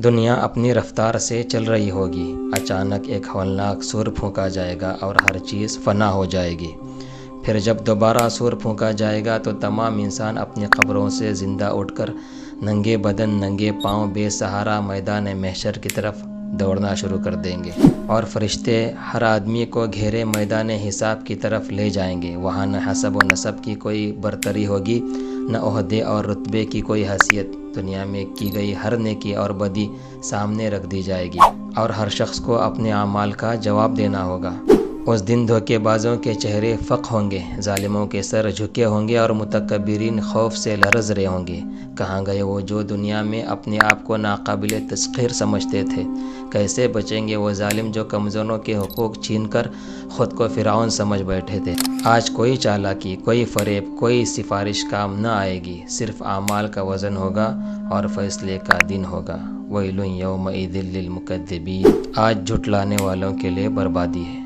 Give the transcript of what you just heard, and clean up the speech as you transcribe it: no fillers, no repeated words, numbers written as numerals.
دنیا اپنی رفتار سے چل رہی ہوگی، اچانک ایک ہولناک سور پھونکا جائے گا اور ہر چیز فنا ہو جائے گی۔ پھر جب دوبارہ سور پھونکا جائے گا تو تمام انسان اپنی قبروں سے زندہ اٹھ کر ننگے بدن ننگے پاؤں بے سہارا میدان محشر کی طرف دوڑنا شروع کر دیں گے، اور فرشتے ہر آدمی کو گھیرے میدان حساب کی طرف لے جائیں گے۔ وہاں نہ حسب و نسب کی کوئی برتری ہوگی، نہ عہدے اور رتبے کی کوئی حیثیت۔ دنیا میں کی گئی ہر نیکی اور بدی سامنے رکھ دی جائے گی، اور ہر شخص کو اپنے اعمال کا جواب دینا ہوگا۔ اس دن دھوکے بازوں کے چہرے فق ہوں گے، ظالموں کے سر جھکے ہوں گے اور متکبرین خوف سے لرز رہے ہوں گے۔ کہاں گئے وہ جو دنیا میں اپنے آپ کو ناقابل تسخیر سمجھتے تھے؟ کیسے بچیں گے وہ ظالم جو کمزوروں کے حقوق چھین کر خود کو فرعون سمجھ بیٹھے تھے؟ آج کوئی چالاکی، کوئی فریب، کوئی سفارش کام نہ آئے گی، صرف اعمال کا وزن ہوگا اور فیصلے کا دن ہوگا۔ ویل یومئذ للمکذبین، آج جھٹلانے والوں کے لیے بربادی ہے۔